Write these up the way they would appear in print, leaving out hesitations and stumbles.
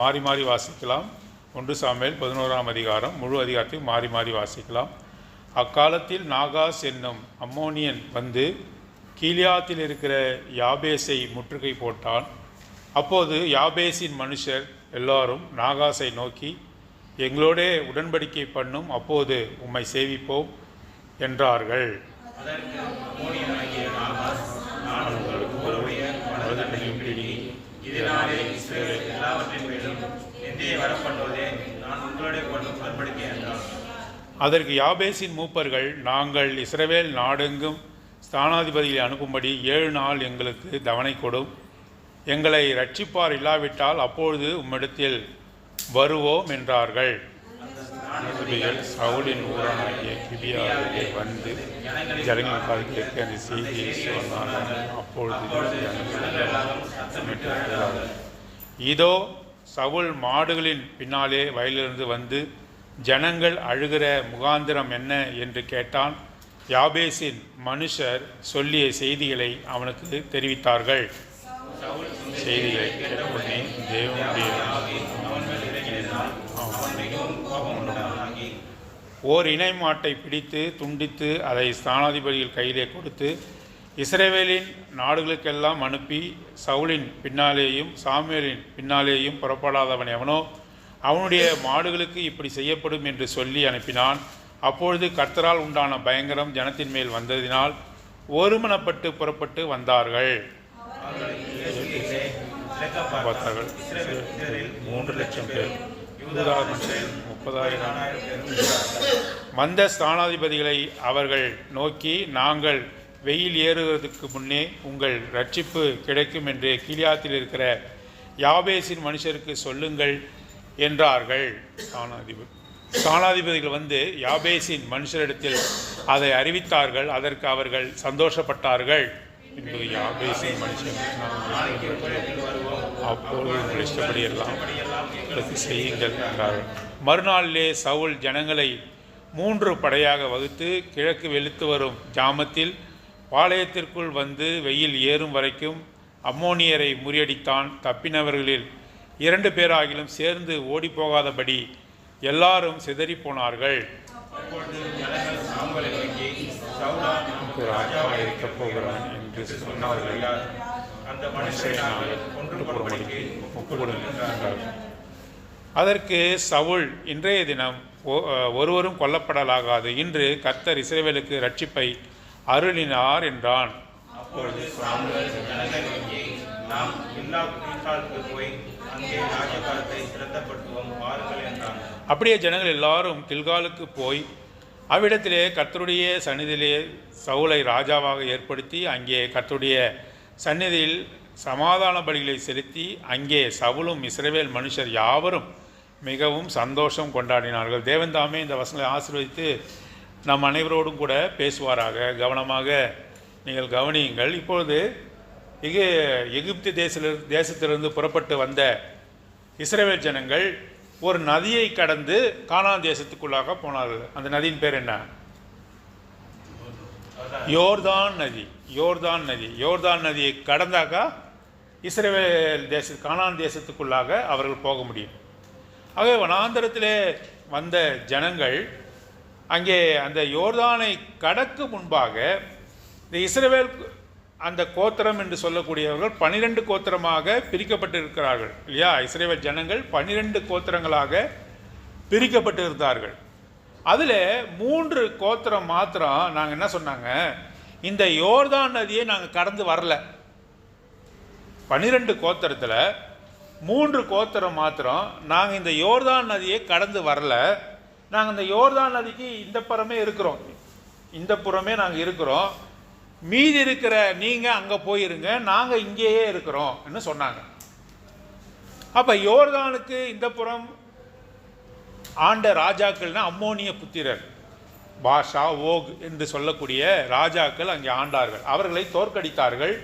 மாறி மாறி வாசிக்கலாம். 1 சாமுவேல் 11ஆம் அதிகாரம் முழு அதிகாரத்தையும் மாறி மாறி வாசிக்கலாம். அக்காலத்தில் நாகாஸ் என்னும் அம்மோனியன் வந்து கீலியாத்தில் இருக்கிற யாபேஸை முற்றுகை போட்டான். அப்போது யாபேஸின் மனுஷர் எல்லாரும் நாகாஸை நோக்கி, எங்களோட உடன்படிக்கை பண்ணும், அப்போது உம்மை சேவிப்போம் என்றார்கள். அதற்கு யாபேசின் மூப்பர்கள், நாங்கள் இஸ்ரவேல் நாடெங்கும் ஸ்தானாதிபதிகளை அனுப்பும்படி 7 நாள் எங்களுக்கு தவணை கொடும். எங்களை ரட்சிப்பார் இல்லாவிட்டால் அப்பொழுது உம்மிடத்தில் வருவோம் என்றார்கள். சவுலின் ஊரானாகிய கிபியாவிலே வந்து ஜனங்கள் கேட்க அந்த செய்தியை சொன்னார்கள். அப்பொழுது இதோ சவுல் மாடுகளின் பின்னாலே வயலிலிருந்து வந்து ஜனங்கள் அழுகிற முகாந்திரம் என்ன என்று கேட்டான். யாபேசின் மனுஷர் சொல்லிய செய்திகளை அவனுக்கு தெரிவித்தார்கள். செய்திகளை கேட்டவுடனே தேவனுடைய ஓர் இணை மாட்டை பிடித்து துண்டித்து அதை ஸ்தானாதிபதிகள் கையிலே கொடுத்து இஸ்ரவேலின் நாடுகளுக்கெல்லாம் அனுப்பி, சவுலின் பின்னாலேயும் சாமுவேலின் பின்னாலேயும் புறப்படாதவன் எவனோ அவனுடைய மாடுகளுக்கு இப்படி செய்யப்படும் என்று சொல்லி அனுப்பினான். அப்பொழுது கர்த்தரால் உண்டான பயங்கரம் ஜனத்தின் மேல் வந்ததினால் ஒருமனப்பட்டு புறப்பட்டு வந்தார்கள். 3,00,000 பேர், 30,000 வந்த ஸ்தானாதிபதிகளை அவர்கள் நோக்கி, நாங்கள் வெயில் ஏறுவதற்கு முன்னே உங்கள் ரட்சிப்பு கிடைக்கும் என்று கீலியாத்தில் இருக்கிற யாபேசின் மனுஷருக்கு சொல்லுங்கள் என்றார்கள். ஸ்தானாதிபதிகள் வந்து யாபேசின் மனுஷரிடத்தில் அதை அறிவித்தார்கள். அதற்கு அவர்கள் சந்தோஷப்பட்டார்கள். இன்று யாபேசின் மனுஷன் அப்போது உங்கள் இஷ்டப்படி எல்லாம் செய்யுங்கள் என்றார்கள். மறுநாளிலே சவுல் ஜனங்களை 3 படையாக வகுத்து கிழக்கு வெளுத்து வரும் ஜாமத்தில் பாளையத்திற்குள் வந்து வெயில் ஏறும் வரைக்கும் அம்மோனியரை முறியடித்தான். தப்பினவர்களில் 2 பேராகிலும் சேர்ந்து ஓடிப்போகாதபடி எல்லாரும் சிதறி போனார்கள். இருக்கப் போகிறான் என்று சொன்னார்கள். அதற்கு சவுல், இன்றைய தினம் ஒருவரும் கொல்லப்படலாகாது. இன்று கர்த்தர் இஸ்ரவேலுக்கு ரட்சிப்பை அருளினார் என்றான். அப்படியே ஜனங்கள் எல்லாரும் கில்காலுக்கு போய் அவ்விடத்திலே கர்த்தருடைய சந்நிதியிலே சவுலை ராஜாவாக ஏற்படுத்தி அங்கே கர்த்தருடைய சந்நிதியில் சமாதான பலிகளை செலுத்தி அங்கே சவுலும் இஸ்ரவேல் மனுஷர் யாவரும் மிகவும் சந்தோஷம் கொண்டாடினார்கள். தேவன் தாமே இந்த வசனங்களை ஆசீர்வதித்து நம் அனைவரோடும் கூட பேசுவாராக. கவனமாக நீங்கள் கவனியுங்கள். இப்பொழுது எகிப்து தேசத்திலிருந்து புறப்பட்டு வந்த இஸ்ரவேல் ஜனங்கள் ஒரு நதியை கடந்து கானான் தேசத்துக்குள்ளாக போனார்கள். அந்த நதியின் பேர் என்ன? யோர்தான் நதி. யோர்தான் நதி. யோர்தான் நதியை கடந்தாக்கா இஸ்ரவேல் கானான் தேசத்துக்குள்ளாக அவர்கள் போக முடியும். ஆகவே வனாந்தரத்திலே வந்த ஜனங்கள் அங்கே அந்த யோர்தானை கடக்கு முன்பாக இந்த இஸ்ரவேல் அந்த கோத்திரம் என்று சொல்லக்கூடியவர்கள் 12 கோத்திரமாக பிரிக்கப்பட்டிருக்கிறார்கள் இல்லையா? இஸ்ரவேல் ஜனங்கள் 12 கோத்திரங்களாக பிரிக்கப்பட்டிருந்தார்கள். அதில் 3 கோத்திரம் மாத்திரம் நாங்கள் என்ன சொன்னாங்க, இந்த யோர்தான் நதியை நாங்கள் கடந்து வரல. 12 கோத்திரத்தில் 3 கோத்திரம் மாத்திரம் நாங்கள் இந்த யோர்தான் நதியை கடந்து வரல. நாங்கள் இந்த யோர்தான் நதிக்கு இந்த புறமே இருக்கிறோம், இந்த புறமே நாங்கள் இருக்கிறோம். மீதி இருக்கிற நீங்கள் அங்கே போயிருங்க, நாங்கள் இங்கேயே இருக்கிறோம் என்று சொன்னாங்க. அப்போ யோர்தானுக்கு இந்த புறம் ஆண்ட ராஜாக்கள்னா அம்மோனிய புத்திரர், பாஷா, ஓக் என்று சொல்லக்கூடிய ராஜாக்கள் அங்கே ஆண்டார்கள். அவர்களை தோற்கடித்தார்கள்.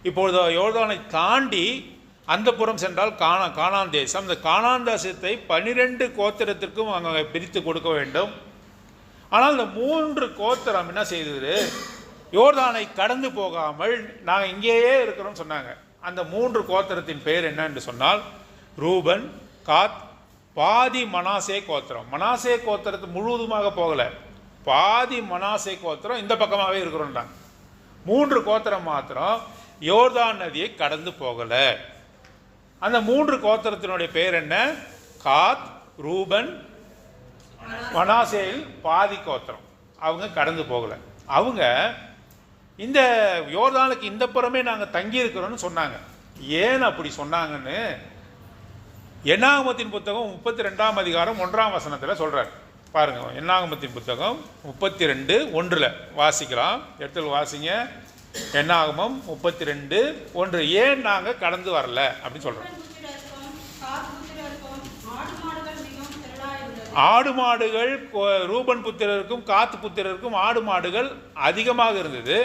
இப்பொழுது யோர்தானை தாண்டி அந்த புறம் சென்றால் கானான் தேசம். இந்த கானான் தேசத்தை 12 கோத்திரத்திற்கும் அங்கே பிரித்து கொடுக்க வேண்டும். ஆனால் இந்த 3 கோத்திரம் என்ன செய்தது, யோர்தானை கடந்து போகாமல் நாங்கள் இங்கேயே இருக்கிறோம்னு சொன்னாங்க. அந்த 3 கோத்திரத்தின் பெயர் என்ன என்று சொன்னால் ரூபன், காத், பாதி மனாசே கோத்திரம். மனாசே கோத்திரத்து முழுவதுமாக போகலை, பாதி மனாசே கோத்திரம் இந்த பக்கமாகவே இருக்கிறோம்டாங்க. 3 கோத்திரம் மாத்திரம் யோர்தான் நதியை கடந்து போகலை. அந்த 3 கோத்திரத்தினுடைய பேர் என்ன? காத், ரூபன், மனாசேயில் பாதி கோத்திரம். அவங்க கடந்து போகலை. அவங்க இந்த யோர்தானுக்கு இந்த புறமே நாங்கள் தங்கி இருக்கிறோம்னு சொன்னாங்க. ஏன் அப்படி சொன்னாங்கன்னு என்னாகமத்தின் புத்தகம் 32ஆம் அதிகாரம் 1ஆம் வசனத்தில் சொல்கிறார். பாருங்க, என்னாகமத்தின் புத்தகம் 32:1 வாசிக்கலாம். இடத்துல வாசிங்க. என்னாகமம் 32:1. ஏன் நாங்கள் கடந்து வரல அப்படின்னு சொல்கிறோம். ஆடு மாடுகள் ரூபன் புத்திரருக்கும் காத்து புத்திரருக்கும் ஆடு மாடுகள் அதிகமாக இருந்தது.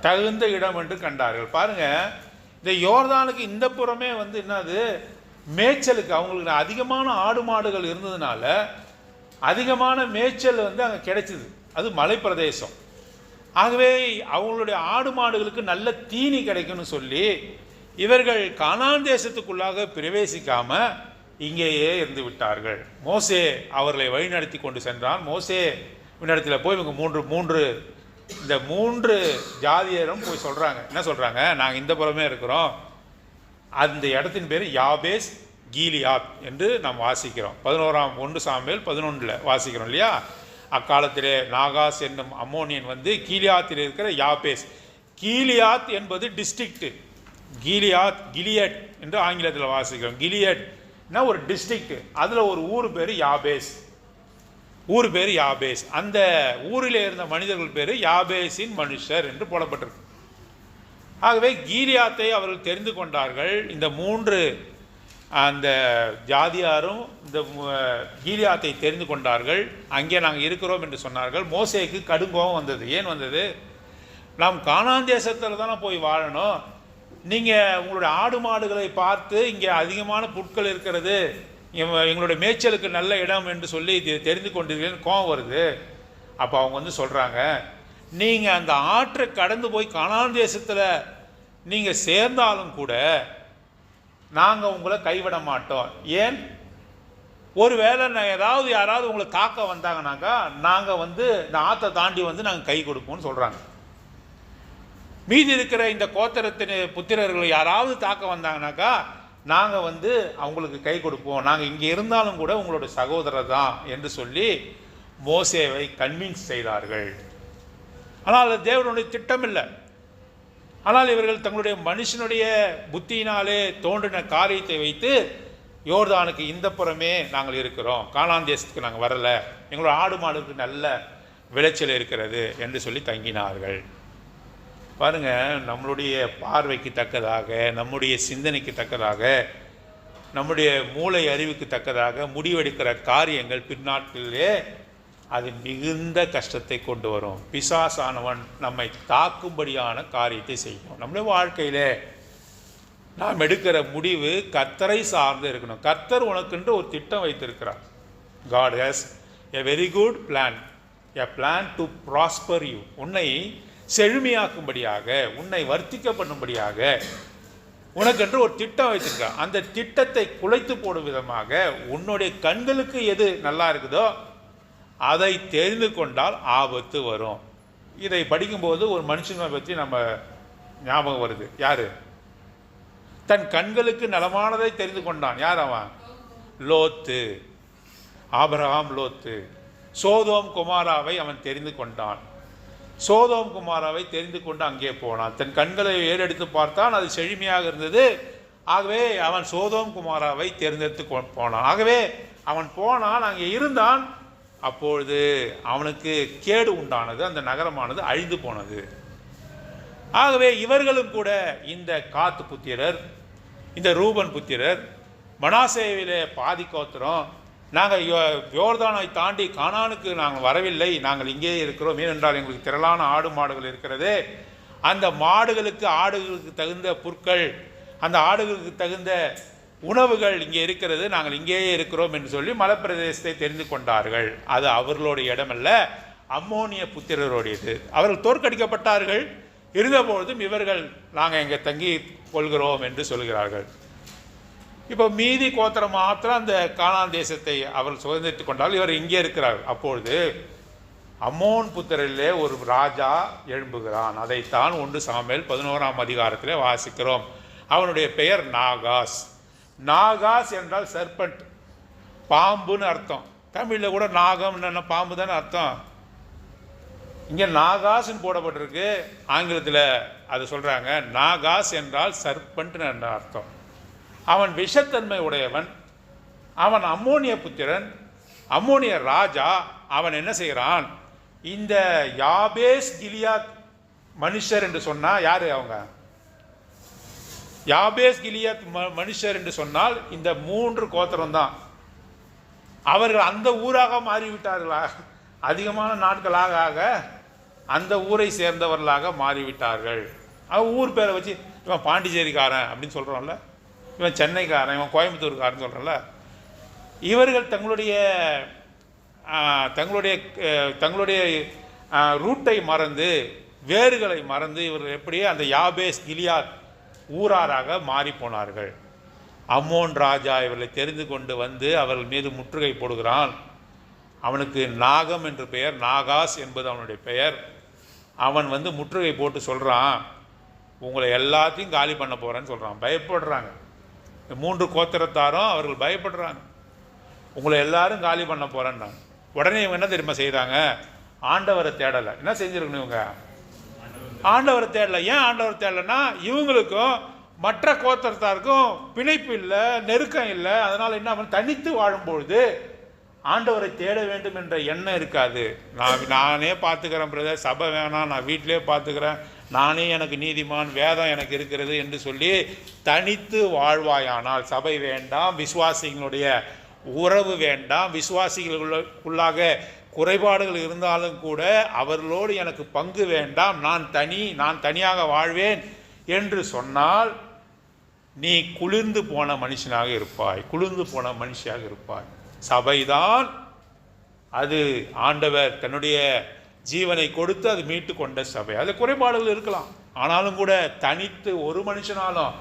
தகுந்த இடம் என்று கண்டார்கள். பாருங்க, இந்த யோர்தானுக்கு இந்த புறமே என்னது, மேய்ச்சலுக்கு அவங்களுக்கு அதிகமான ஆடு மாடுகள் இருந்ததுனால அதிகமான மேய்ச்சல் அங்கே கிடைச்சிது. அது மலை பிரதேசம். ஆகவே அவங்களுடைய ஆடு மாடுகளுக்கு நல்ல தீனி கிடைக்கும்னு சொல்லி இவர்கள் கானான் தேசத்துக்குள்ளாக பிரவேசிக்காம இங்கேயே இருந்து விட்டார்கள். மோசே அவர்களை வழிநடத்தி கொண்டு சென்றான். மோசே இடத்துல போய் இவங்க இந்த 3 ஜாதியரும் போய் சொல்றாங்க. என்ன சொல்றாங்க? நாங்கள் இந்த புறமே இருக்கிறோம். அந்த இடத்தின் பேர் யாபேஸ் கீலியாத் என்று நாம் வாசிக்கிறோம். 1 சாமுவேல் 11 வாசிக்கிறோம் இல்லையா? அக்காலத்திலே நாகாஸ் என்னும் அம்மோனியன் கீலியாத்தில் இருக்கிற யாபேஸ். கீலியாத் என்பது டிஸ்ட்ரிக்ட். கிலியட் என்று ஆங்கிலத்தில் வாசிக்கிறோம். கிலியட்னா ஒரு டிஸ்ட்ரிக்ட். அதில் ஒரு ஊர் பேர் யாபேஸ். அந்த ஊரில் இருந்த மனிதர்கள் பேர் யாபேஸின் மனுஷர் என்று போடப்பட்டிருக்கு. ஆகவே கீலியாத்தை அவர்கள் தெரிந்து கொண்டார்கள். இந்த 3 அந்த ஜாதியாரும் இந்த கீலியாத்தை தெரிந்து கொண்டார்கள். அங்கே நாங்கள் இருக்கிறோம் என்று சொன்னார்கள். மோசேக்கு கடுங்கோபம் வந்தது. ஏன் வந்தது? நாம் கானான் தேசத்தில் தானே போய் வாழணும். நீங்கள் உங்களுடைய ஆடு மாடுகளை பார்த்து இங்கே அதிகமான புட்கள் இருக்கிறது, எங்களுடைய மேய்ச்சலுக்கு நல்ல இடம் என்று சொல்லி தெரிந்து கொண்டீர்கள்னு கோபம் வருது. அப்போ அவங்க சொல்கிறாங்க, நீங்கள் அந்த ஆற்றை கடந்து போய் கானான் தேசத்தில் நீங்கள் சேர்ந்தாலும் கூட நாங்கள் உங்களை கைவிட மாட்டோம். ஏன்? ஒருவேளை யாராவது உங்களை தாக்க வந்தாங்கனாக்கா நாங்கள் இந்த ஆற்றை தாண்டி நாங்கள் கை கொடுப்போம்னு சொல்கிறாங்க. மீதி இருக்கிற இந்த கோத்திரத்தின் புத்திரர்கள் யாராவது தாக்க வந்தாங்கனாக்கா நாங்கள் அவங்களுக்கு கை கொடுப்போம், நாங்கள் இங்கே இருந்தாலும் கூட உங்களோட சகோதரர் தான் என்று சொல்லி மோசேவை கன்வின்ஸ் செய்தார்கள். ஆனால் அது தேவனுடைய திட்டம் இல்லை. ஆனால் இவர்கள் தங்களுடைய மனுஷனுடைய புத்தியினாலே தோன்றின காரியத்தை வைத்து யோர்தானுக்கு இந்த புறமே நாங்கள் இருக்கிறோம், கானான் தேசத்துக்கு நாங்கள் வரலை, எங்களோட ஆடு மாடுக்கு நல்ல விளைச்சல் இருக்கிறது என்று சொல்லி தங்கினார்கள். பாருங்க, நம்மளுடைய பார்வைக்கு தக்கதாக, நம்முடைய சிந்தனைக்கு தக்கதாக, நம்முடைய மூளை அறிவுக்கு தக்கதாக முடிவெடுக்கிற காரியங்கள் பின்னாட்களிலே அது மிகுந்த கஷ்டத்தை கொண்டு வரும். பிசாசானவன் நம்மை தாக்கும்படியான காரியத்தை செய்யும். நம்முடைய வாழ்க்கையிலே நாம் எடுக்கிற முடிவு கர்த்தரை சார்ந்து இருக்கணும். கர்த்தர் உனக்குன்று ஒரு திட்டம் வைத்திருக்கிறார். God has a very good plan, a plan to prosper you. உன்னை செழுமையாக்கும்படியாக, உன்னை வர்த்திக்க பண்ணும்படியாக உனக்கென்று ஒரு திட்டம் வைத்திருக்கிறார். அந்த திட்டத்தை குலைத்து போடும் விதமாக உன்னுடைய கண்களுக்கு எது நல்லா இருக்குதோ அதை தெரிந்து கொண்டால் ஆபத்து வரும். இதை படிக்கும்போது ஒரு மனுஷனை பற்றி நம்ம ஞாபகம் வருது. யாரு? தன் கண்களுக்கு நலமானதை தெரிந்து கொண்டான். யார் அவன்? லோத்து. ஆபிரகாம் லோத்து. சோதோம் குமாராவை அவன் தெரிந்து கொண்டான். சோதோம் குமாராவை தெரிந்து கொண்டு அங்கே போனான். தன் கண்களை ஏறெடுத்து பார்த்தான், அது செழுமையாக இருந்தது. ஆகவே அவன் சோதோம் குமாராவை தேர்ந்தெடுத்து போனான். ஆகவே அவன் போனான், அங்கே இருந்தான். அப்பொழுது அவனுக்கு கேடு உண்டானது, அந்த நகரமானது அழிந்து போனது. ஆகவே இவர்களும் கூட இந்த காத்து புத்திரர், இந்த ரூபன் புத்திரர், மனாசேவிலே பாதி கோத்திரம், நாங்கள் யோர்தானை தாண்டி கானானுக்கு நாங்கள் வரவில்லை, நாங்கள் இங்கே இருக்கிறோம். ஏனென்றால் எங்களுக்கு திரளான ஆடு மாடுகள் இருக்கிறது. அந்த மாடுகளுக்கு ஆடுகளுக்கு தகுந்த புற்கள், அந்த ஆடுகளுக்கு தகுந்த உணவுகள் இங்கே இருக்கிறது, நாங்கள் இங்கேயே இருக்கிறோம் என்று சொல்லி மலைப்பிரதேசத்தை தெரிந்து கொண்டார்கள். அது அவர்களுடைய இடமல்ல, அம்மோனிய புத்திரருடையது. அவர்கள் தோற்கடிக்கப்பட்டார்கள், இருந்தபொழுதும் இவர்கள் நாங்கள் இங்கே தங்கி கொள்கிறோம் என்று சொல்கிறார்கள். இப்போ மீதி கோத்திரம் மாத்திரம் அந்த கானான் தேசத்தை அவர் சுதந்திரித்து கொண்டால் இவர் இங்கே இருக்கிறார். அப்பொழுது அம்மோன் புத்திரிலே ஒரு ராஜா எழும்புகிறான். அதைத்தான் 1 சாமுவேல் 11ஆம் அதிகாரத்திலே வாசிக்கிறோம். அவனுடைய பெயர் நாகாஸ். நாகாஸ் என்றால் சர்பண்ட், பாம்புன்னு அர்த்தம். தமிழில் கூட நாகம் என்ன பாம்பு தானே அர்த்தம். இங்கே நாகாஸ்ன்னு போடப்பட்டிருக்கு. ஆங்கிலத்தில் அது சொல்கிறாங்க நாகாஸ் என்றால் சர்பண்ட்னு என்ற அர்த்தம். அவன் விஷத்தன்மை உடையவன். அவன் அம்மோனிய புத்திரன், அம்மோனிய ராஜா. அவன் என்ன செய்கிறான், இந்த யாபேஸ் கிலியாத் மனுஷர் என்று சொன்னால் யார் அவங்க? யாபேஸ் கிலியாத் மனுஷர் என்று சொன்னால் இந்த 3 கோத்திரம் தான். அவர்கள் அந்த ஊராக மாறிவிட்டார்களா? அதிகமான நாட்களாக ஆக அந்த ஊரை சேர்ந்தவர்களாக மாறிவிட்டார்கள். அவன் ஊர் பேரை வச்சு இவன் பாண்டிச்சேரிக்காரன் அப்படின்னு சொல்கிறோம்ல, இவன் சென்னைக்காரன், இவன் கோயம்புத்தூர்காரன் சொல்கிறோம்ல. இவர்கள் தங்களுடைய ரூட்டை மறந்து, வேர்களை மறந்து இவர்கள் எப்படியே அந்த யாபேஸ் கிலியாத் ஊராராக மாறி போனார்கள். அம்மோன் ராஜா இவர்களை தெரிந்து கொண்டு வந்து அவர்கள் மீது முற்றுகை போடுகிறான். அவனுக்கு நாகம் என்று பெயர், நாகாஸ் என்பது அவனுடைய பெயர். அவன் வந்து முற்றுகை போட்டு சொல்கிறான், உங்களை எல்லாத்தையும் காலி பண்ண போகிறேன்னு சொல்கிறான். பயப்படுறாங்க 3 கோத்திரத்தாரும், அவர்கள் பயப்படுறாங்க. உங்களை எல்லாரும் காலி பண்ண போகிறேன்னா உடனே இவங்க என்ன தெரியுமா செய்கிறாங்க, ஆண்டவரை தேடலை. என்ன செஞ்சுருக்கணும் இவங்க? ஆண்டவரை தேடலை. ஏன் ஆண்டவரை தேடலைன்னா இவங்களுக்கும் மற்ற கோத்திரத்தாருக்கும் பிணைப்பு இல்லை, நெருக்கம் இல்லை. அதனால் என்ன தனித்து வாழும்பொழுது ஆண்டவரை தேட வேண்டும் என்ற எண்ணம் இருக்காது. நானே பார்த்துக்கிறேன் பிரதர், சபை வேணாம், நான் வீட்டிலே பார்த்துக்கிறேன், நானே எனக்கு நீதிமான், வேதம் எனக்கு இருக்கிறது என்று சொல்லி தனித்து வாழ்வாயானால் சபை வேண்டாம், விசுவாசிகளுடைய உறவு வேண்டாம், விசுவாசிகளுக்குள்ளாக குறைபாடுகள் இருந்தாலும் கூட அவர்களோடு எனக்கு பங்கு வேண்டாம், நான் தனியாக வாழ்வேன் என்று சொன்னால் நீ குளிர்ந்து போன மனுஷனாக இருப்பாய், குளிர்ந்து போன மனுஷியாக இருப்பாய். சபைதான் அது ஆண்டவர் தன்னுடைய ஜீவனை கொடுத்து அது மீட்டு கொண்ட சபை. அது குறைபாடுகள் இருக்கலாம், ஆனாலும் கூட தனித்து ஒரு மனுஷனாலும்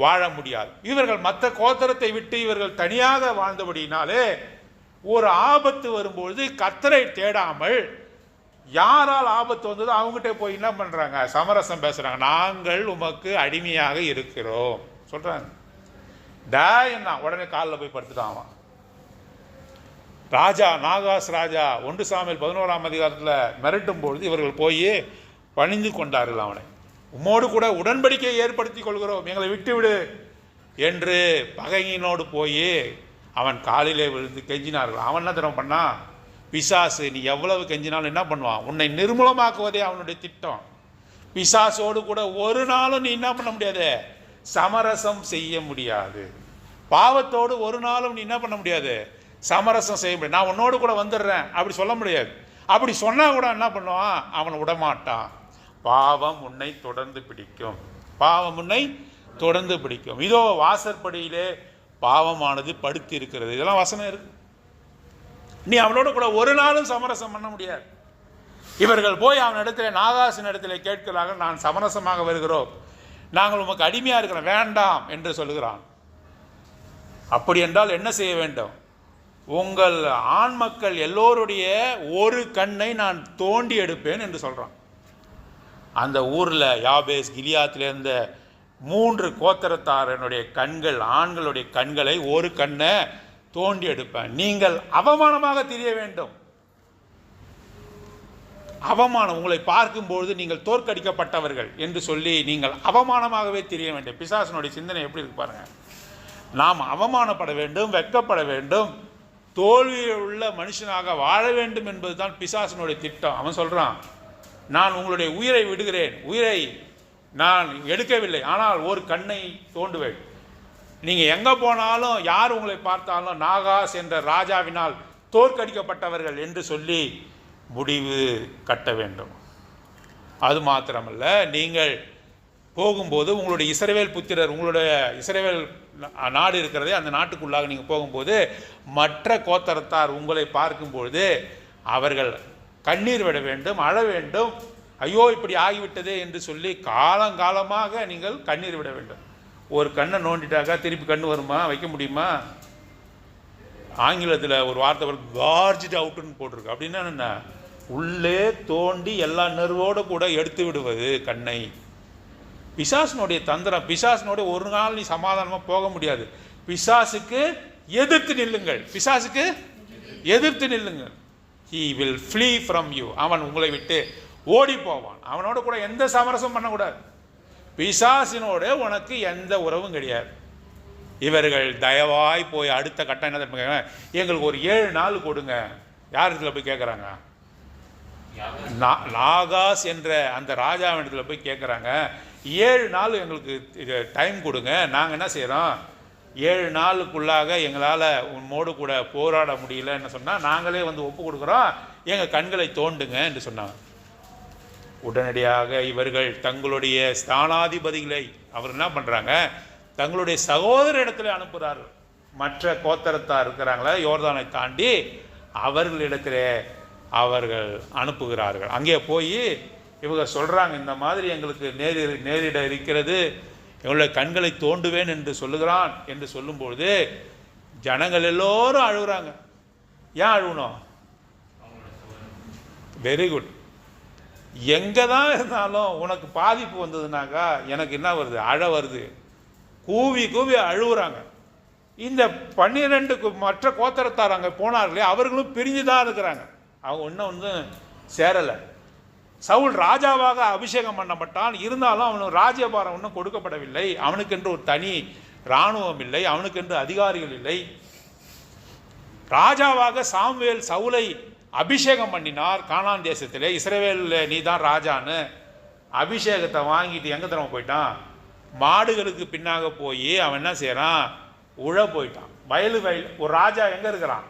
வாழ முடியாது. இவர்கள் மற்ற கோத்திரத்தை விட்டு இவர்கள் தனியாக வாழ்ந்தபடினாலே ஒரு ஆபத்து வரும்பொழுது கர்த்தரை தேடாமல் யாரால் ஆபத்து வந்ததோ அவங்ககிட்ட போய் என்ன பண்ணுறாங்க, சமரசம் பேசுகிறாங்க. நாங்கள் உமக்கு அடிமையாக இருக்கிறோம் சொல்கிறாங்க. என்ன உடனே காலில் போய் படுத்துட்டான் ராஜா. நாகாஸ் ராஜா 1 சாமுவேல் 11ஆம் அதிகாரத்தில் மிரட்டும் பொழுது இவர்கள் போய் பணிந்து கொண்டார்கள். அவனை உம்மோடு கூட உடன்படிக்கை ஏற்படுத்தி கொள்கிறோம், எங்களை விட்டு விடு என்று பகையினோடு போய் அவன் காலிலே விழுந்து கெஞ்சினார்கள். அவன் என்ன தினம் பண்ணா, பிசாசு நீ எவ்வளவு கெஞ்சினாலும் என்ன பண்ணுவான், உன்னை நிர்மூலமாக்குவதே அவனுடைய திட்டம். பிசாசோடு கூட ஒரு நாளும் நீ என்ன பண்ண முடியாது, சமரசம் செய்ய முடியாது. பாவத்தோடு ஒரு நாளும் நீ என்ன பண்ண முடியாது, சமரசம் செய்ய முடியாது. நான் உன்னோடு கூட வந்துடுறேன் அப்படி சொல்ல முடியாது. அப்படி சொன்னால் கூட என்ன பண்ணுவான், அவன் விடமாட்டான். பாவம் உன்னை தொடர்ந்து பிடிக்கும், பாவம் உன்னை தொடர்ந்து பிடிக்கும். இதோ வாசற்படியிலே பாவமானது படுத்தி இருக்கிறது, இதெல்லாம் வசனம் இருக்கு. நீ அவனோட கூட ஒரு நாளும் சமரசம் பண்ண முடியாது. இவர்கள் போய் அவன் இடத்துல, நாகாசின் இடத்துல கேட்கிறார்கள், நான் சமரசமாக வருகிறோம், நாங்கள் உமக்கு அடிமையாக இருக்கிறோம், வேண்டாம் என்று சொல்லுகிறான். அப்படி என்றால் என்ன செய்ய வேண்டும், உங்கள் ஆண் மக்கள் எல்லோருடைய ஒரு கண்ணை நான் தோண்டி எடுப்பேன் என்று சொல்கிறான். அந்த ஊரில் யாபேஸ் கிலியாத்தில் இருந்த 3 கோத்திரத்தாரனுடைய கண்கள், ஆண்களுடைய கண்களை ஒரு கண்ணை தோண்டி எடுப்பேன். நீங்கள் அவமானமாக தெரிய வேண்டும். அவமானம், உங்களை பார்க்கும்பொழுது நீங்கள் தோற்கடிக்கப்பட்டவர்கள் என்று சொல்லி நீங்கள் அவமானமாகவே தெரிய வேண்டும். பிசாசனுடைய சிந்தனை எப்படி இருக்கு பாருங்க. நாம் அவமானப்பட வேண்டும், வெட்கப்பட வேண்டும், தோல்வியுள்ள மனுஷனாக வாழ வேண்டும் என்பதுதான் பிசாசனுடைய திட்டம். அவன் சொல்றான், நான் உங்களுடைய உயிரை விடுகிறேன், உயிரை நான் எடுக்கவில்லை, ஆனால் ஒரு கண்ணை தோண்டுவேன். நீங்கள் எங்கே போனாலும் யார் உங்களை பார்த்தாலும் நாகாஸ் என்ற ராஜாவினால் தோற்கடிக்கப்பட்டவர்கள் என்று சொல்லி முடிவு கட்ட வேண்டும். அது மாத்திரமல்ல, நீங்கள் போகும்போது உங்களுடைய இஸ்ரவேல் புத்திரர், உங்களுடைய இஸ்ரவேல் நாடு இருக்கிறதே, அந்த நாட்டுக்குள்ளாக நீங்கள் போகும்போது மற்ற கோத்திரத்தார் உங்களை பார்க்கும்பொழுது அவர்கள் கண்ணீர் விட வேண்டும், அழ வேண்டும். ஐயோ இப்படி ஆகிவிட்டதே என்று சொல்லி காலங்காலமாக நீங்கள் கண்ணீர் விட வேண்டும். ஒரு கண்ணை நோண்டிட்டாக்கா திருப்பி கண்ணு வருமா? வைக்க முடியுமா? ஆங்கிலத்தில் ஒரு வார்த்தை கார்ஜ்ட் அவுட்டுன்னு போட்டிருக்கு. அப்படின்னா என்ன? உள்ளே தோண்டி எல்லா நெருவோடு கூட எடுத்து விடுவது கண்ணை. பிசாசினுடைய தந்திரம். பிசாசினோட ஒரு நாள் நீ சமாதானமாக போக முடியாது. பிசாசுக்கு எதிர்த்து நில்லுங்கள். பிசாசுக்கு எதிர்த்து நில்லுங்கள். he will flee from you. அவன் உங்களை விட்டு ஓடி போவான். அவனோட கூட எந்த சமரசம் பண்ணக்கூடாது. பிசாசினோட உனக்கு எந்த உறவும் கிடையாது. இவர்கள் தயவாய் போய் அடுத்த கட்டம் என்ன தெரியுமா? எங்களுக்கு ஒரு 7 நாள் கொடுங்க. யார் இடத்துல போய் கேட்குறாங்க? நாகாஸ் என்ற அந்த ராஜாவிடத்துல போய் கேட்குறாங்க. 7 நாள் எங்களுக்கு டைம் கொடுங்க. நாங்கள் என்ன செய்கிறோம்? 7 நாளுக்குள்ளாக எங்களால் உன்னோடு கூட போராட முடியலன்னு சொன்னால் நாங்களே வந்து ஒப்பு கொடுக்குறோம், எங்கள் கண்களை தோண்டுங்க என்று சொன்னாங்க. உடனடியாக இவர்கள் தங்களுடைய ஸ்தானாதிபதிகளை அவர் என்ன பண்ணுறாங்க? தங்களுடைய சகோதர இடத்துல அனுப்புகிறார்கள். மற்ற கோத்திரத்தார் இருக்கிறாங்களே யோர்தானை தாண்டி, அவர்களிடத்தில் அவர்கள் அனுப்புகிறார்கள். அங்கே போய் இவங்க சொல்கிறாங்க, இந்த மாதிரி எங்களுக்கு நேரிட இருக்கிறது, எங்களுடைய கண்களை தோண்டுவேன் என்று சொல்லுகிறான் என்று சொல்லும்பொழுது ஜனங்கள் எல்லோரும் அழுகுறாங்க. ஏன் அழுகணும்? Very good. எங்கே தான் இருந்தாலும் உனக்கு பாதிப்பு வந்ததுனாக்கா எனக்கு என்ன வருது? அழ வருது. கூவி கூவி அழுகுறாங்க. இந்த 12 மற்ற கோத்திரத்தார் அங்கே போனார்களே, அவர்களும் பிரிஞ்சு தான் இருக்கிறாங்க. அவங்க இன்னும் சேரலை. சவுல் ராஜாவாக அபிஷேகம் பண்ணப்பட்டான். இருந்தாலும் அவனுக்கு ராஜ்யபாரம் இன்னும் கொடுக்கப்படவில்லை. அவனுக்கென்று ஒரு தனி இராணுவம் இல்லை, அவனுக்கென்று அதிகாரிகள் இல்லை. ராஜாவாக சாமுவேல் சவுலை அபிஷேகம் பண்ணினார். கானான் தேசத்திலே இஸ்ரவேலில் நீ தான் ராஜான்னு அபிஷேகத்தை வாங்கிட்டு எங்கே தரமா போயிட்டான்? மாடுகளுக்கு பின்னாக போய் அவன் என்ன செய்கிறான்? உழ போயிட்டான். வயல் ஒரு ராஜா எங்கே இருக்கிறான்?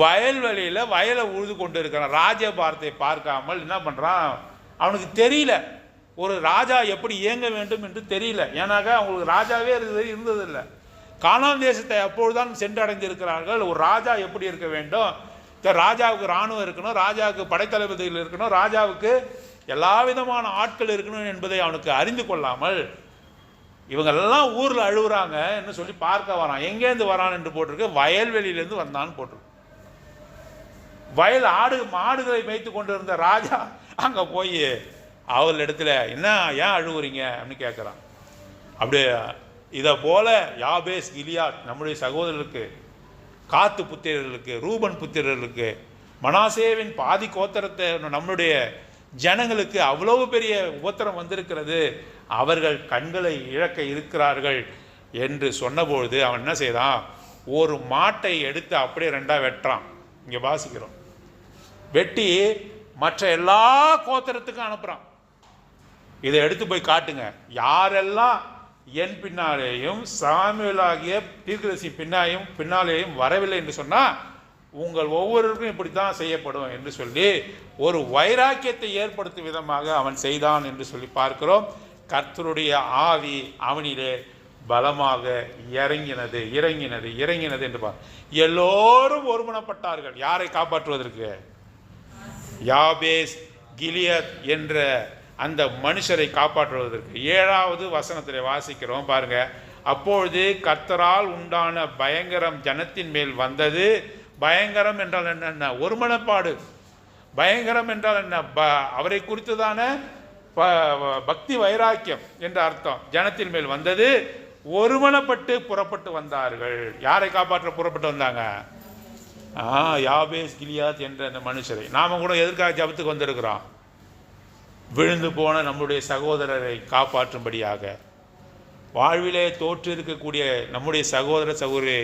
வயல்வெளியில் வயலை உழுது கொண்டு இருக்கிறான். ராஜபாரத்தை பார்க்காமல் என்ன பண்ணுறான்? அவனுக்கு தெரியல ஒரு ராஜா எப்படி இயங்க வேண்டும் என்று தெரியல. ஏன்னாக்கா அவங்களுக்கு ராஜாவே இருந்ததில்லை. கானான் தேசத்தை அப்பொழுதுதான் சென்றடைந்திருக்கிறார்கள். ஒரு ராஜா எப்படி இருக்க வேண்டும்? ராஜாவுக்கு இராணுவம் இருக்கணும், ராஜாவுக்கு படைத்தளபதிகள் இருக்கணும், ராஜாவுக்கு எல்லா விதமான ஆட்கள் இருக்கணும் என்பதை அவனுக்கு அறிந்து கொள்ளாமல் இவங்கெல்லாம் ஊரில் அழுகுறாங்க என்று சொல்லி பார்க்க வரான். எங்கேருந்து வரான் என்று போட்டிருக்கு? வயல்வெளியிலேருந்து வந்தான்னு போட்டிருக்கு. வயல் மாடுகளை மேய்த்து கொண்டு இருந்த ராஜா அங்கே போய் அவர்களிடத்துல என்ன ஏன் அழுகுறீங்க அப்படின்னு கேட்குறான். அப்படியே இதை போல யாபேஸ் கிலியாத் நம்முடைய சகோதரர்களுக்கு, காத்து புத்திரர்களுக்கு, ரூபன் புத்திரர்களுக்கு, மனாசேவின் பாதி கோத்திரத்தை நம்முடைய ஜனங்களுக்கு அவ்வளவு பெரிய உபத்திரம் வந்திருக்கிறது, அவர்கள் கண்களை இழக்க இருக்கிறார்கள் என்று சொன்னபொழுது அவன் என்ன செய்தான்? ஒரு மாட்டை எடுத்து அப்படியே 2ஆ வெட்டுறான். இங்கே வாசிக்கிறோம். வெட்டி மற்ற எல்லா கோத்திரத்துக்கும் அனுப்புகிறான். இதை எடுத்து போய் காட்டுங்க. யாரெல்லாம் என் பின்னாலேயும் சாமுவேலாகிய தீர்க்கதரிசி பின்னாலேயும் வரவில்லை என்று சொன்னால் உங்கள் ஒவ்வொருவருக்கும் இப்படித்தான் செய்யப்படும் என்று சொல்லி ஒரு வைராக்கியத்தை ஏற்படுத்தும் விதமாக அவன் செய்தான் என்று சொல்லி பார்க்கிறோம். கர்த்தருடைய ஆவி அவனிலே பலமாக இறங்கினது என்று எல்லோரும் ஒருமனப்பட்டார்கள். யாரை காப்பாற்றுவதற்கு? யாபேஸ் கிலியத் என்ற அந்த மனுஷரை காப்பாற்றுவதற்கு. 7வது வசனத்தில் வாசிக்கிறோம் பாருங்க. அப்பொழுது கர்த்தரால் உண்டான பயங்கரம் ஜனத்தின் மேல் வந்தது. பயங்கரம் என்றால் என்ன? ஒருமனப்பாடு. பயங்கரம் என்றால் என்ன? அவரை குறித்துதான பக்தி வைராக்கியம் என்ற அர்த்தம். ஜனத்தின் மேல் வந்தது. ஒருமனப்பட்டு புறப்பட்டு வந்தார்கள். யாரை காப்பாற்ற புறப்பட்டு வந்தாங்க? யாபேஸ் கிலியாத் என்ற அந்த மனுஷரை. நாம கூட எதற்காக ஜபத்துக்கு வந்திருக்கிறோம்? விழுந்து போன நம்முடைய சகோதரரை காப்பாற்றும்படியாக, வாழ்விலே தோற்று இருக்கக்கூடிய நம்முடைய சகோதரியை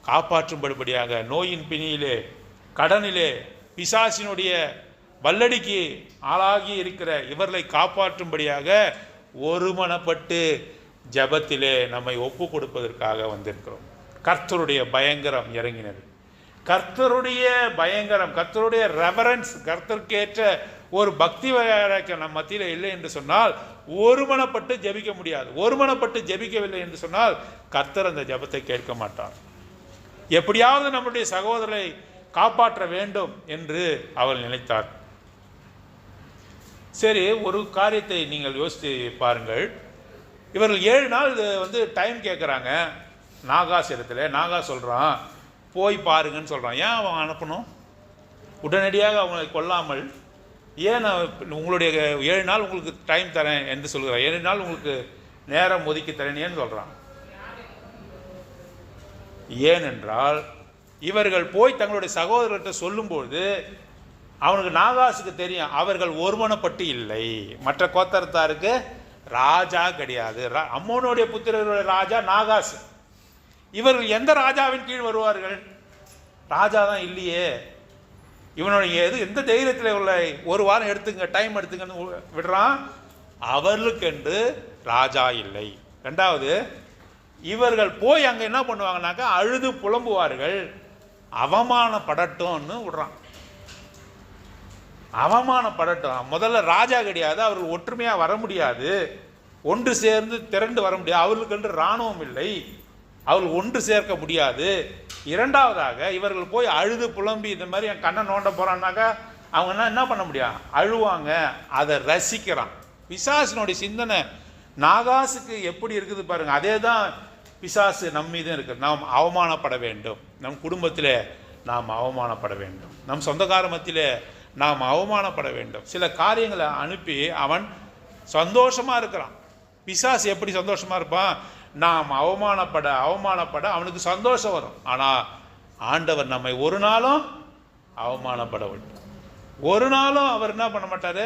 காப்பாற்றும்படியாக, நோயின் பிணியிலே, கடனிலே, பிசாசினுடைய வல்லடிக்கு ஆளாகி இருக்கிற இவர்களை காப்பாற்றும்படியாக ஒருமனப்பட்டு ஜபத்திலே நம்மை ஒப்பு கொடுப்பதற்காக வந்திருக்கிறோம். கர்த்தருடைய பயங்கரம் இறங்கினது. கர்த்தருடைய பயங்கரம், கர்த்தருடைய ரெவரன்ஸ், கர்த்தருக்கேற்ற ஒரு பக்தி வைராக்கியம் நம் மத்தியில் இல்லை என்று சொன்னால் ஒருமனப்பட்டு ஜெபிக்க முடியாது. ஒருமனப்பட்டு ஜெபிக்கவில்லை என்று சொன்னால் கர்த்தர் அந்த ஜெபத்தை கேட்க மாட்டார். எப்படியாவது நம்முடைய சகோதரரை காப்பாற்ற வேண்டும் என்று அவர் நினைத்தார். சரி, ஒரு காரியத்தை நீங்கள் யோசித்து பாருங்கள். இவர்கள் 7 நாள் டைம் கேட்குறாங்க நாகாஸ் இடத்துல. நாகாஸ் சொல்கிறான் போய் பாருங்கன்னு சொல்கிறான். ஏன் அவன் அனுப்பணும்? உடனடியாக அவங்களை கொல்லாமல் ஏன் உங்களுடைய 7 நாள் உங்களுக்கு டைம் தரேன் என்று சொல்கிறான். 7 நாள் உங்களுக்கு நேரம் ஒதுக்கி தரேன்னு சொல்கிறான். ஏனென்றால் இவர்கள் போய் தங்களுடைய சகோதரர்கிட்ட சொல்லும்போது அவனுக்கு நாகாஸுக்கு தெரியும் அவர்கள் ஒருமனப்பட்டு இல்லை. மற்ற கோத்தரத்தாருக்கு ராஜா கிடையாது. அம்மோனுடைய புத்திரர்களுடைய ராஜா நாகாஸ். இவர்கள் எந்த ராஜாவின் கீழ் வருவார்கள்? ராஜா தான் இல்லையே. இவனுடைய எந்த தைரியத்தில் உள்ள ஒரு வாரம் எடுத்துங்க, டைம் எடுத்துங்கன்னு விடுறான். அவர்களுக்கென்று ராஜா இல்லை. ரெண்டாவது, இவர்கள் போய் அங்கே என்ன பண்ணுவாங்கனாக்கா அழுது புலம்புவார்கள், அவமானப்படட்டும்னு விடுறான். அவமானப்படட்டும். முதல்ல ராஜா கிடையாது, அவர்கள் ஒற்றுமையாக வர முடியாது, ஒன்று சேர்ந்து திரண்டு வர முடியாது, அவர்களுக்கென்று இராணுவம் இல்லை, அவர்கள் ஒன்று சேர்க்க முடியாது. இரண்டாவதாக இவர்கள் போய் அழுது புலம்பி இந்த மாதிரி என் கண்ணை நோண்ட போகிறான்னாக்கா அவங்க என்ன பண்ண முடியும்? அழுவாங்க. அதை ரசிக்கிறான். பிசாசினுடைய சிந்தனை நாகாசுக்கு எப்படி இருக்குது பாருங்கள். அதே தான் பிசாசு நம் மீதும் இருக்குது. நாம் அவமானப்பட வேண்டும், நம் குடும்பத்தில் நாம் அவமானப்பட வேண்டும், நம் சொந்தக்கார மத்தியில் நாம் அவமானப்பட வேண்டும். சில காரியங்களை அனுப்பி அவன் சந்தோஷமாக இருக்கிறான். பிசாசு எப்படி சந்தோஷமாக இருப்பான்? நாம் அவமானப்பட அவனுக்கு சந்தோஷம் வரும். ஆனால் ஆண்டவர் நம்மை ஒரு நாளும் அவமானப்பட வேண்டும். ஒரு நாளும் அவர் என்ன பண்ண மாட்டார்?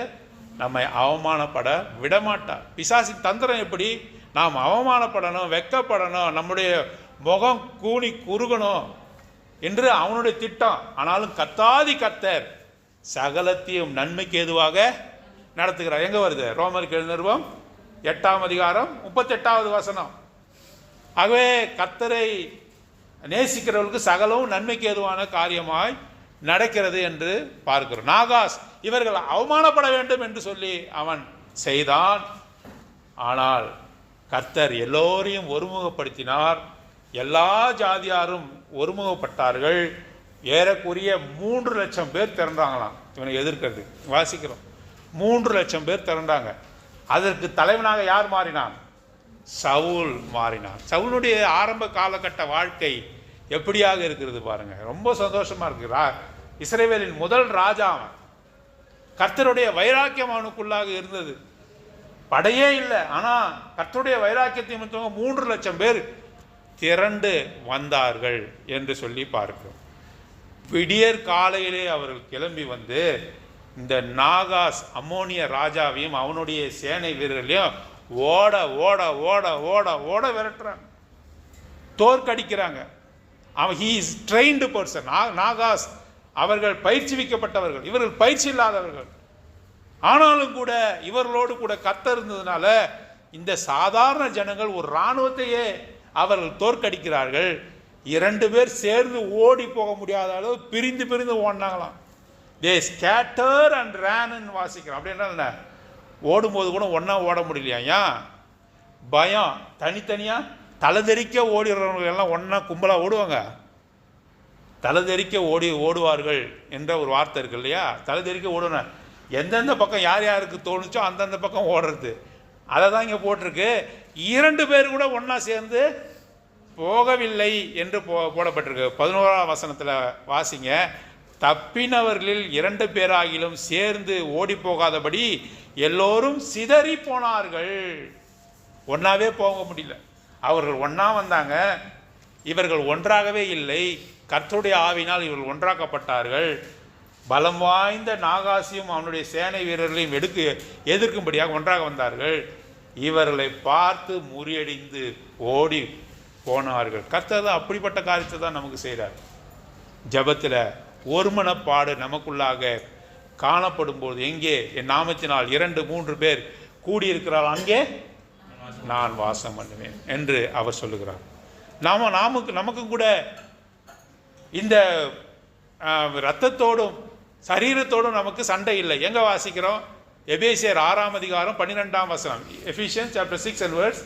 நம்மை அவமானப்பட விடமாட்டார். பிசாசின் தந்திரம் எப்படி? நாம் அவமானப்படணும், வெக்கப்படணும், நம்முடைய முகம் கூனி குறுகணும் என்று அவனுடைய திட்டம். ஆனாலும் கர்த்தாதி கர்த்தர் சகலத்தையும் நன்மைக்கு ஏதுவாக நடத்துகிறார். எங்கே வருது? ரோமருக்கு நிருபம் 8ஆம் அதிகாரம் 38வது வசனம். ஆகவே கர்த்தரை நேசிக்கிறவர்களுக்கு சகலவும் நன்மைக்கு ஏதுவான காரியமாய் நடக்கிறது என்று பார்க்கிறோம். நாகாஸ் இவர்கள் அவமானப்பட வேண்டும் என்று சொல்லி அவன் செய்தான். ஆனால் கர்த்தர் எல்லோரையும் ஒருமுகப்படுத்தினார். எல்லா ஜாதியாரும் ஒருமுகப்பட்டார்கள். ஏறக்குறைய 3 லட்சம் பேர் திரண்டாங்களாம் இவனை எதிர்க்கிறது. வாசிக்கிறோம், 3 லட்சம் பேர் திரண்டாங்க. அதற்கு தலைவனாக யார் மாறினான்? சவுல் மாறினார். சவுலுடைய ஆரம்ப காலகட்ட வாழ்க்கை எப்படியாக இருக்கிறது பாருங்க. ரொம்ப சந்தோஷமா இருக்கிறா. இஸ்ரவேலின் முதல் ராஜா அவன். கர்த்தருடைய வைராக்கியம் அவனுக்குள்ளாக இருந்தது. படையே இல்லை, ஆனால் கர்த்தருடைய வைராக்கியத்தை மொத்தம் 3 லட்சம் பேர் திரண்டு வந்தார்கள் என்று சொல்லி பார்க்கிறோம். விடியற் காலையிலே அவர்கள் கிளம்பி வந்து இந்த நாகாஸ் அம்மோனிய ராஜாவையும் அவனுடைய சேனை வீரர்களையும் ஓட ஓட ஓட ஓட ஓட விரட்டுறாங்க, தோற்கடிக்கிறாங்க. அவன் ஹீ இஸ் ட்ரெயின்டு பர்சன். நாகாஸ் அவர்கள் பயிற்சிவிக்கப்பட்டவர்கள், இவர்கள் பயிற்சி இல்லாதவர்கள். ஆனாலும் கூட இவர்களோடு கூட கர்த்தர் இருந்ததுனால இந்த சாதாரண ஜனங்கள் ஒரு இராணுவத்தையே அவர்கள் தோற்கடிக்கிறார்கள். 2 பேர் சேர்ந்து ஓடி போக முடியாத அளவு பிரிந்து பிரிந்து ஓடினாங்களாம். தே ஸ்கேட்டர் அண்ட் ரேன்னு வாசிக்கிறோம். அப்படின்னா என்ன? ஓடும்போது கூட ஒன்றா ஓட முடியலையா? ஏன்? பயம். தனித்தனியாக தலைதெறிக்க ஓடிடுறவங்க எல்லாம் ஒன்றா கும்பலாக ஓடுவாங்க. தலைதெறிக்க ஓடுவார்கள் என்ற ஒரு வார்த்தை இருக்கு இல்லையா? தலைதெறிக்க ஓடுன எந்தெந்த பக்கம் யார் யாருக்கு தோணுச்சோ அந்தந்த பக்கம் ஓடுறது. அதை தான் இங்கே போட்டிருக்கு. 2 பேர் கூட ஒன்றா சேர்ந்து போகவில்லை என்று போடப்பட்டிருக்கு. 11ஆம் வசனத்தில் வாசிங்க. தப்பினவர்களில் 2 பேராகிலும் சேர்ந்து ஓடி போகாதபடி எல்லோரும் சிதறி போனார்கள். ஒன்றாவே போக முடியல. அவர்கள் ஒன்றா வந்தாங்க, இவர்கள் ஒன்றாகவே இல்லை. கர்த்தருடைய ஆவினால் இவர்கள் ஒன்றாக்கப்பட்டார்கள். பலம் வாய்ந்த நாகாசியும் அவனுடைய சேனை வீரர்களையும் எதிர்க்கும்படியாக ஒன்றாக வந்தார்கள். இவர்களை பார்த்து முறியடிந்து ஓடி போனார்கள். கர்த்தர் தான் அப்படிப்பட்ட காரியத்தை தான் நமக்கு செய்கிறார். ஜபத்தில் ஒருமனப்பாடு நமக்குள்ளாக காணப்படும் போது, எங்கே என் நாமத்தினால் 2-3 பேர் கூடியிருக்கிறாள் அங்கே நான் வாசம் பண்ணுவேன் என்று அவர் சொல்லுகிறார். நமக்கும் கூட இந்த இரத்தத்தோடும் சரீரத்தோடும் நமக்கு சண்டை இல்லை. எங்கே வாசிக்கிறோம்? எபேசியர் 6ஆம் அதிகாரம் 12ஆம் வசனம். Ephesians chapter 6 and verse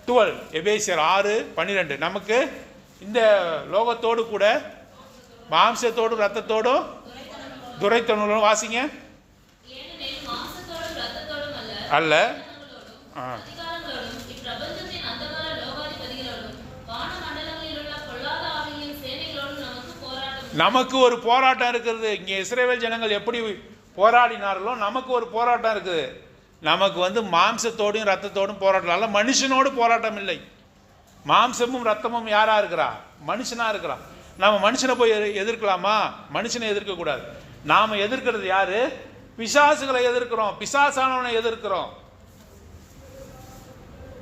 12. எபேசியர் 6:12. நமக்கு இந்த லோகத்தோடு கூட மாம்சத்தோடும் ரத்தத்தோடும் துரைத்தனங்களும். வாசிங்க. அல்ல. நமக்கு ஒரு போராட்டம் இருக்கிறது. இங்கே இஸ்ரவேல் ஜனங்கள் எப்படி போராடினார்களோ நமக்கு ஒரு போராட்டம் இருக்குது. நமக்கு மாம்சத்தோடும் ரத்தத்தோடும் போராட்டம் அல்ல, மனுஷனோடு போராட்டம் இல்லை. மாம்சமும் ரத்தமும் யாரா இருக்கிறா? மனுஷனா இருக்கிறான். நம்ம மனுஷனை போய் எதிர்க்கலாமா? மனுஷனை எதிர்க்கக்கூடாது. நாம் எதிர்க்கிறது யாரு? பிசாசுகளை எதிர்க்கிறோம், பிசாசானவனை எதிர்க்கிறோம்.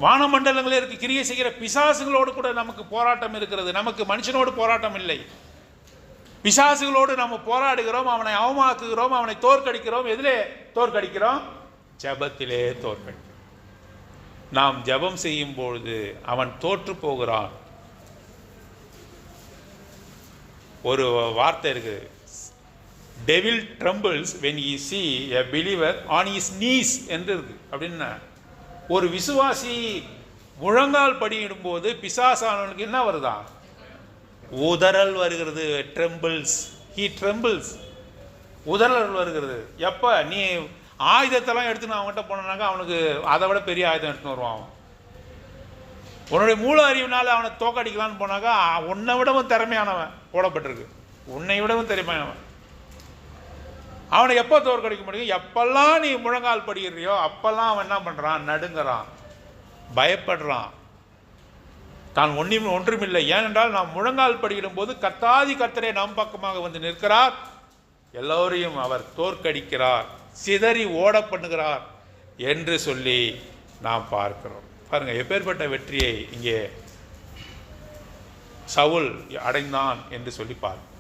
வானமண்டலங்களே இருக்கு கிரியை செய்கிற பிசாசுகளோடு கூட நமக்கு போராட்டம் இருக்கிறது. நமக்கு மனுஷனோடு போராட்டம் இல்லை. பிசாசுகளோடு நம்ம போராடுகிறோம், அவனை அவமாக்குகிறோம், அவனை தோற்கடிக்கிறோம். எதிலே தோற்கடிக்கிறோம்? ஜெபத்திலே தோற்கடிக்கிறோம். நாம் ஜெபம் செய்யும் பொழுது அவன் தோற்று போகிறான். ஒரு வார்த்தை இருக்கு, devil ட்ரம்பிள்ஸ் when he see a believer on his knees என்று இருக்கு. அப்படின்னா ஒரு விசுவாசி முழங்கால் படியிடும்போது பிசாசானவனுக்கு என்ன வருதா? உதறல் வருகிறது. ட்ரெம்பிள்ஸ், he trembles, உதறல் வருகிறது. எப்போ நீ ஆயுதத்தெல்லாம் எடுத்துன்னு அவன்கிட்ட போனாக்கா அவனுக்கு அதை விட பெரிய ஆயுதம் எடுத்துன்னு வருவான். உன்னுடைய மூல அறிவினால் அவனை தோக்கடிக்கலான்னு போனாக்கா உன்னை விடவும் திறமையானவன் போடப்பட்டிருக்கு. உன்னை விடவும் திறமையானவன். அவனை எப்போ தோற்கடிக்க முடியும்? எப்பெல்லாம் நீ முழங்கால் படிக்கிறியோ அப்பெல்லாம் அவன் என்ன பண்ணுறான்? நடுங்கிறான், பயப்படுறான், தான் ஒன்றுமில்லை. ஏனென்றால் நாம் முழங்கால் படியிடும் போது கர்த்தாதி கர்த்தரே நம் பக்கமாக வந்து நிற்கிறார். எல்லோரையும் அவர் தோற்கடிக்கிறார், சிதறி ஓட பண்ணுகிறார் என்று சொல்லி நாம் பார்க்கிறோம். பாருங்க, எப்பேற்பட்ட வெற்றியை இங்கே சவுல் அடைந்தான் என்று சொல்லி பார்க்கிறோம்.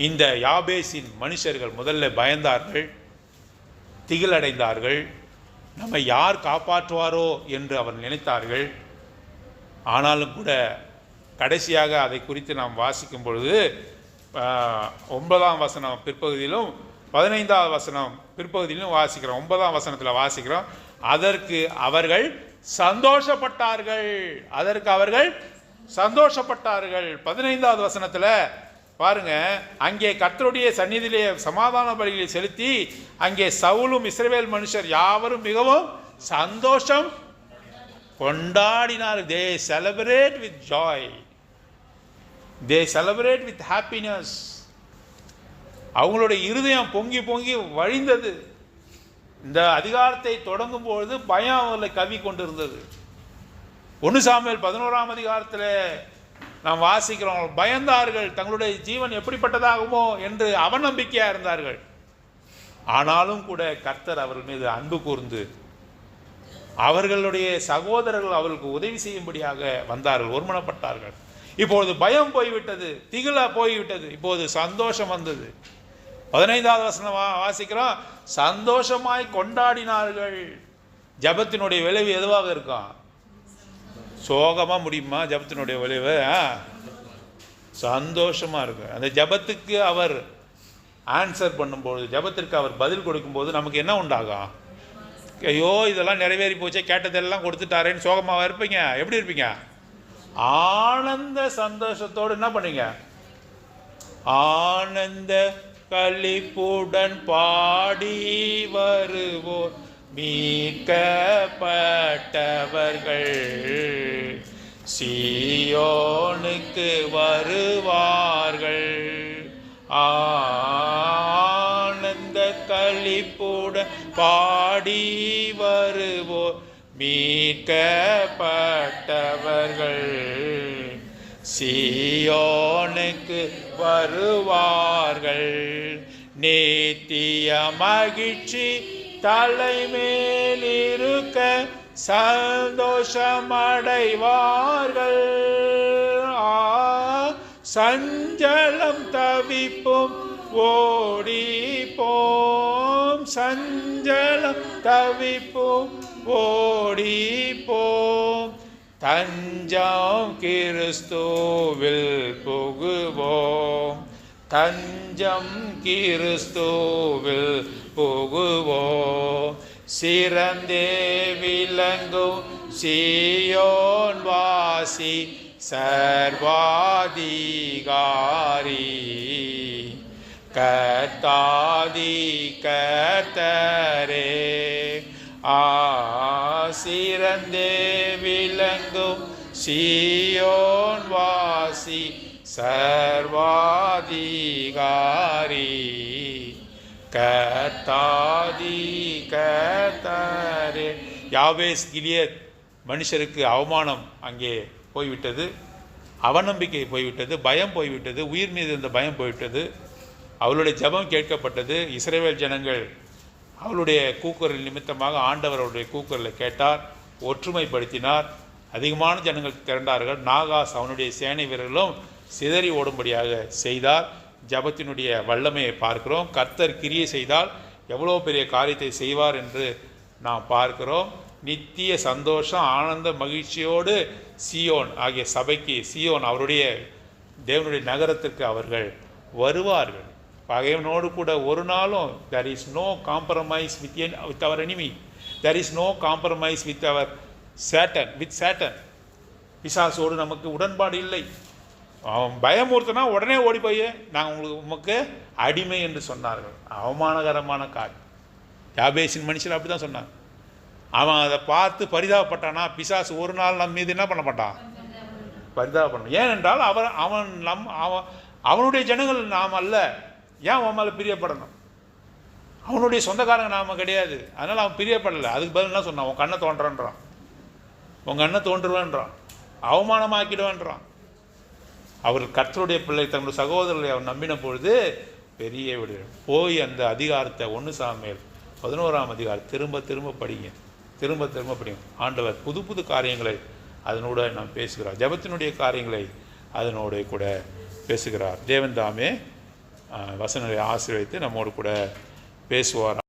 இந்த யாபேசின் மனுஷர்கள் முதல்ல பயந்தார்கள், திகிலடைந்தார்கள். நம்மை யார் காப்பாற்றுவாரோ என்று அவர் நினைத்தார்கள். ஆனாலும் கூட கடைசியாக அதை குறித்து நாம் வாசிக்கும் பொழுது 9ஆம் வசனம் பிற்பகுதியிலும் 15ஆம் வசனம் பிற்பகுதியிலும் வாசிக்கிறோம். 9ஆம் வசனத்தில் வாசிக்கிறோம், அதற்கு அவர்கள் சந்தோஷப்பட்டார்கள். அதற்கு அவர்கள் சந்தோஷப்பட்டார்கள். 15ஆவது வசனத்தில் பாருங்க, அங்கே கர்த்தருடைய சந்நிதியிலே சமாதான பலிகளை செலுத்தி அங்கே சவுலும் இஸ்ரவேல் மனுஷர் யாவரும் மிகவும் சந்தோஷம் கொண்டாடினார். They celebrate with joy. They celebrate with happiness. அவங்களுடைய இருதயம் பொங்கி பொங்கி வழிந்தது. இந்த அதிகாரத்தை தொடங்கும் பொழுது பயம் அவர்களை கவி கொண்டிருந்தது. 1 சாமுவேல் 11ஆம் அதிகாரத்தில் நாம் வாசிக்கிறோம், பயந்தார்கள், தங்களுடைய ஜீவன் எப்படிப்பட்டதாகுமோ என்று அவநம்பிக்கையாக இருந்தார்கள். ஆனாலும் கூட கர்த்தர் அவர்கள் மீது அன்பு கூர்ந்து அவர்களுடைய சகோதரர்கள் அவர்களுக்கு உதவி செய்யும்படியாக வந்தார்கள், ஒருமனப்பட்டார்கள். இப்பொழுது பயம் போய்விட்டது, திகிலா போய்விட்டது, இப்போது சந்தோஷம் வந்தது. 15ஆவது வசனம் வாசிக்கிறோம், சந்தோஷமாய் கொண்டாடினார்கள். ஜபத்தினுடைய விளைவு எதுவாக இருக்கும்? சோகமாக முடியுமா? ஜபத்தினுடைய விளைவு சந்தோஷமாக இருக்கும். அந்த ஜபத்துக்கு அவர் ஆன்சர் பண்ணும்போது, ஜபத்திற்கு அவர் பதில் கொடுக்கும்போது நமக்கு என்ன உண்டாகும்? ஐயோ இதெல்லாம் நிறைவேறி போச்சே, கேட்டதெல்லாம் கொடுத்துட்டாரேன்னு சோகமாக இருப்பீங்க. எப்படி இருப்பீங்க? ஆனந்த சந்தோஷத்தோடு என்ன பண்ணீங்க? ஆனந்த களிப்புடன் பாடி வருவோர் மீட்கப்பட்டவர்கள் சீயோனுக்கு வருவார்கள். ஆனந்த களிப்புடன் பாடி வருவோர் மீட்கப்பட்டவர்கள் சீயோனுக்கு வருவார்கள். நித்திய மகிழ்ச்சி தலைமேல் இருக்க சந்தோஷமடைவார்கள். சஞ்சலம் தவிப்பும் ஓடிப்போம், சஞ்சலம் தவிப்பும் ஓடிப்போம். தஞ்சம் கிறிஸ்துவில் புகுவோம், தஞ்சம் கிறிஸ்துவில் புகுவோம். சிறந்தே விளங்கும் சீயோன் வாசி சர்வாதிகாரி கர்த்தாதி கர்த்தரே சிறந்தே விளங்கும் சீயோன் வாசி சர்வாதிகாரி கர்த்தாதி கர்த்தரே. யாபேஸ் கிலியத் மனுஷருக்கு அவமானம் அங்கே போய்விட்டது, அவநம்பிக்கை போய்விட்டது, பயம் போய்விட்டது, உயிர் மீது இருந்த பயம் போய்விட்டது. அவளுடைய ஜெபம் கேட்கப்பட்டது. இஸ்ரவேல் ஜனங்கள் அவளுடைய கூக்குரல் நிமித்தமாக ஆண்டவருடைய கூக்குரலை கேட்டார், ஒற்றுமைப்படுத்தினார். அதிகமான ஜனங்கள் திரண்டார்கள். நாகாஸ் அவனுடைய சேனை வீரர்களும் சிதறி ஓடும்படியாக செய்தார். ஜபத்தினுடைய வல்லமையை பார்க்கிறோம். கர்த்தர் கிரியை செய்தால் எவ்வளோ பெரிய காரியத்தை செய்வார் என்று நாம் பார்க்கிறோம். நித்திய சந்தோஷம் ஆனந்த மகிழ்ச்சியோடு சியோன் ஆகிய சபைக்கு, சியோன் அவருடைய தேவனுடைய நகரத்திற்கு அவர்கள் வருவார்கள். பகைவனோடு கூட ஒரு நாளும் there is no compromise with our enemy. there is no compromise with Satan. பிசாசோடு நமக்கு உடன்பாடு இல்லை. அவன் பயமுறுத்தினா உடனே ஓடி போய் நாங்கள் உமக்கு அடிமை என்று சொன்னார்கள். அவமானகரமான காரியம். யாபேசின் மனுஷன் அப்படி தான் சொன்னான். அவன் அதை பார்த்து பரிதாபப்பட்டானா, பிசாசு ஒரு நாள் நம்ம மீது என்ன பண்ண மாட்டான், பரிதாபப்பட்டான். ஏனென்றால் அவனுடைய ஜனங்கள் நாம் அல்ல. ஏன் அவன் மேலே பிரியப்படணும்? அவனுடைய சொந்தக்காரங்க நாம் கிடையாது. அதனால் அவன் பிரியப்படலை. அதுக்கு பதில் என்ன சொன்னான், உன் கண்ணை தோன்றன்றான், உங்கள் கண்ணை தோன்றுவேன்றான், அவமானமாக்கிடுவேன்றான். அவர் கர்த்தருடைய பிள்ளை தங்களுடைய சகோதரர்களை அவர் நம்பின பொழுது பெரிய விடு போய் அந்த அதிகாரத்தை 1 சாமுவேல் 11ஆம் அதிகாரம் திரும்ப திரும்ப படிங்க. ஆண்டவர் புது புது காரியங்களை அதனோட நாம் பேசுகிறார். ஜெபத்தினுடைய காரியங்களை அதனோட கூட பேசுகிறார். தேவன் தாமே வசனங்களை ஆசீர்வதித்து நம்மோடு கூட பேசுவார்.